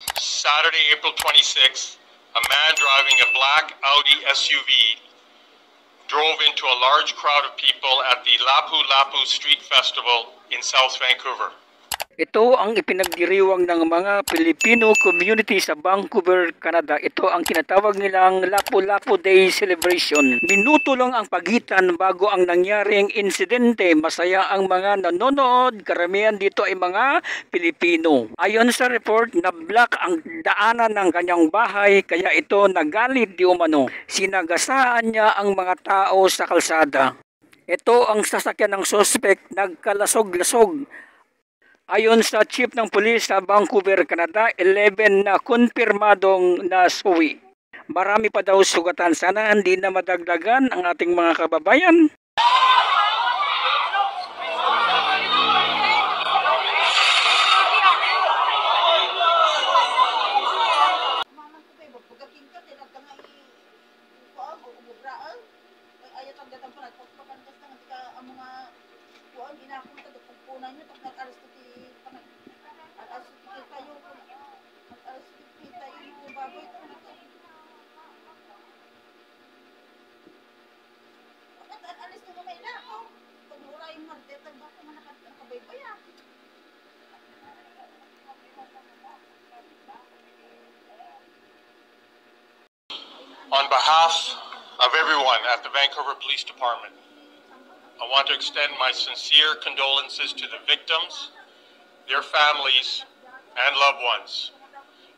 Saturday, April 26th, a man driving a black Audi SUV drove into a large crowd of people at the Lapu-Lapu Street Festival in South Vancouver. Ito ang ipinagdiriwang ng mga Filipino community sa Vancouver, Canada. Ito ang tinatawag nilang Lapu-Lapu Day Celebration. Minuto lang ang pagitan bago ang nangyaring insidente. Masaya ang mga nanonood. Karamihan dito ay mga Pilipino. Ayon sa report, na-block ang daanan ng kanyang bahay kaya ito nagalit di umano. Sinagasaan niya ang mga tao sa kalsada. Ito ang sasakyan ng suspect, nagkalasog-lasog. Ayon sa Chief ng Pulis sa Vancouver, Canada, 11 na kumpirmadong nasuwi. Marami pa daw sugatan. Sana hindi na madagdagan ang ating mga kababayan. On behalf of everyone at the Vancouver Police Department, I want to extend my sincere condolences to the victims, their families, and loved ones,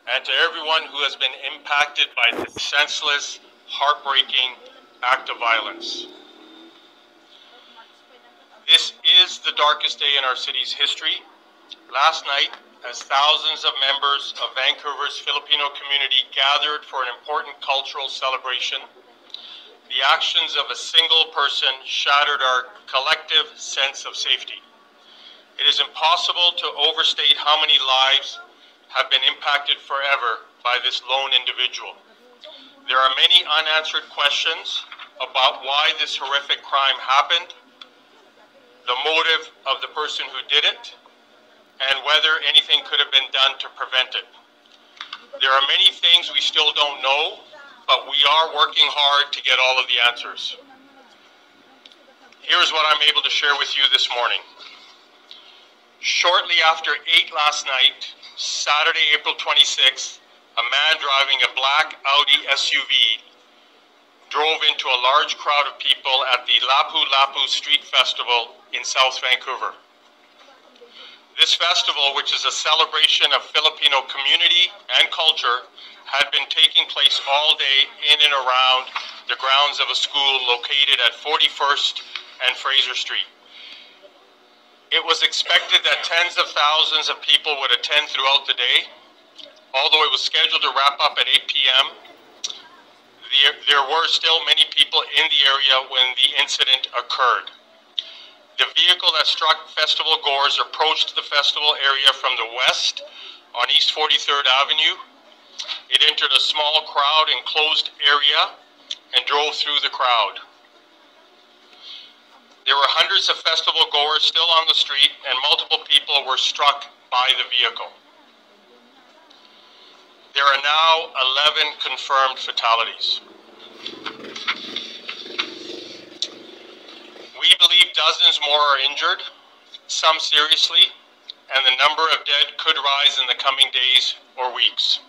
and to everyone who has been impacted by this senseless, heartbreaking act of violence. This is the darkest day in our city's history. Last night, as thousands of members of Vancouver's Filipino community gathered for an important cultural celebration, the actions of a single person shattered our collective sense of safety. It is impossible to overstate how many lives have been impacted forever by this lone individual. There are many unanswered questions about why this horrific crime happened, the motive of the person who did it, and whether anything could have been done to prevent it. There are many things we still don't know, but we are working hard to get all of the answers. Here's what I'm able to share with you this morning. Shortly after 8 last night, Saturday, April 26th, a man driving a black Audi SUV drove into a large crowd of people at the Lapu-Lapu Street Festival in South Vancouver. This festival, which is a celebration of Filipino community and culture, had been taking place all day in and around the grounds of a school located at 41st and Fraser Street. It was expected that tens of thousands of people would attend throughout the day. Although it was scheduled to wrap up at 8 p.m., there were still many people in the area when the incident occurred. The vehicle that struck festival goers approached the festival area from the west on East 43rd Avenue. It entered a small crowd enclosed area and drove through the crowd. There were hundreds of festival goers still on the street, and multiple people were struck by the vehicle. There are now 11 confirmed fatalities. We believe dozens more are injured, some seriously, and the number of dead could rise in the coming days or weeks.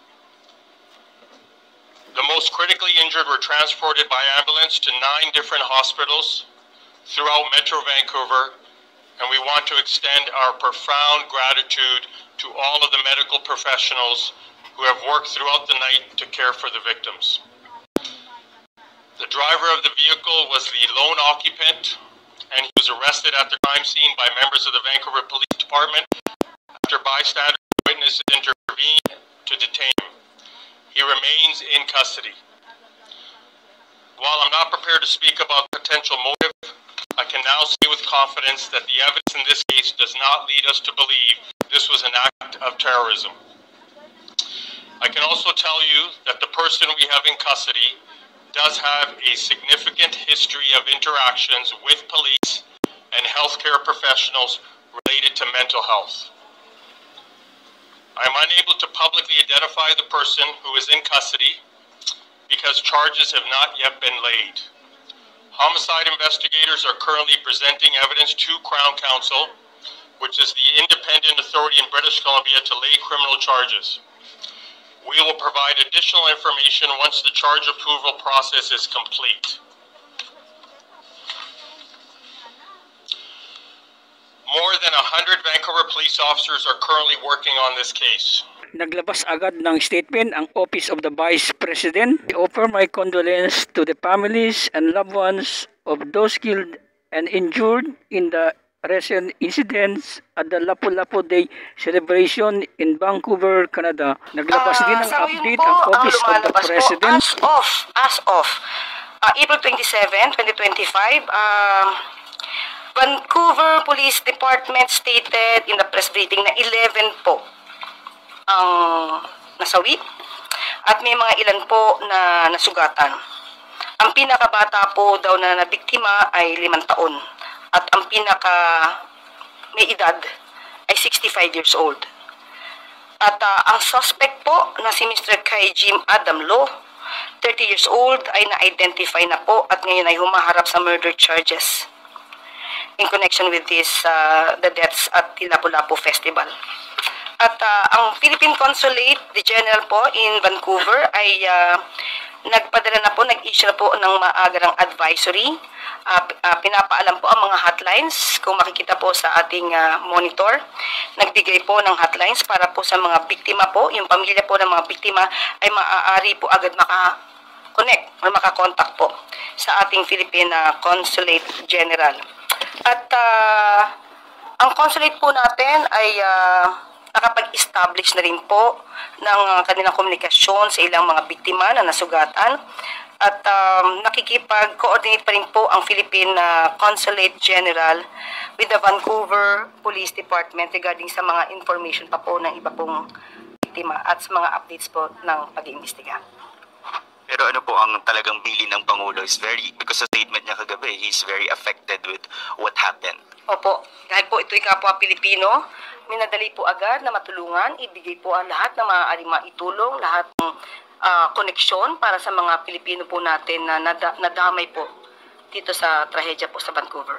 The most critically injured were transported by ambulance to 9 different hospitals throughout Metro Vancouver, and we want to extend our profound gratitude to all of the medical professionals who have worked throughout the night to care for the victims. The driver of the vehicle was the lone occupant, and he was arrested at the crime scene by members of the Vancouver Police Department after bystander witnesses intervened to detain him. He remains in custody. While I'm not prepared to speak about potential motive, I can now say with confidence that the evidence in this case does not lead us to believe this was an act of terrorism. I can also tell you that the person we have in custody does have a significant history of interactions with police and healthcare professionals related to mental health. I am unable to publicly identify the person who is in custody because charges have not yet been laid. Homicide investigators are currently presenting evidence to Crown Counsel, which is the independent authority in British Columbia to lay criminal charges. We will provide additional information once the charge approval process is complete. More than 100 Vancouver police officers are currently working on this case. Naglabas agad ng statement ang Office of the Vice President. I offer my condolence to the families and loved ones of those killed and injured in the recent incidents at the Lapu-Lapu Day celebration in Vancouver, Canada. Naglabas din ng update ang Office of the President. As of April 27, 2025, Vancouver Police Department stated in the press briefing na 11 po ang nasawi at may mga ilan po na nasugatan. Ang pinakabata po daw na nabiktima ay 5 taon at ang pinaka may edad ay 65 years old. At ang suspect po na si Mr. Kai Jim Adam Lo, 30 years old, ay na-identify na po at ngayon ay humaharap sa murder charges in connection with this the deaths at the Lapu-Lapu Festival. At ang Philippine Consulate General po in Vancouver ay nagpadala na po, nag-issue na po ng maagarang advisory. Pinapaalam po ang mga hotlines, kung makikita po sa ating monitor. Nagbigay po ng hotlines para po sa mga biktima po, yung pamilya po ng mga biktima ay maaari po agad maka-connect o maka-contact po sa ating Philippine Consulate General. At ang consulate po natin ay nakapag-establish na rin po ng kanilang komunikasyon sa ilang mga biktima na nasugatan. At nakikipag-coordinate pa rin po ang Philippine Consulate General with the Vancouver Police Department regarding sa mga information pa po ng iba pong biktima at sa mga updates po ng pag-iimbestiga. Pero ano po ang talagang bilin ng Pangulo is because sa statement niya kagabi, he's very affected with what happened. Opo, dahil po ito'y kapwa Pilipino, minadali po agad na matulungan, ibigay po ang lahat na maaaring maitulong, lahat ng koneksyon para sa mga Pilipino po natin na nadamay po dito sa trahedya po sa Vancouver.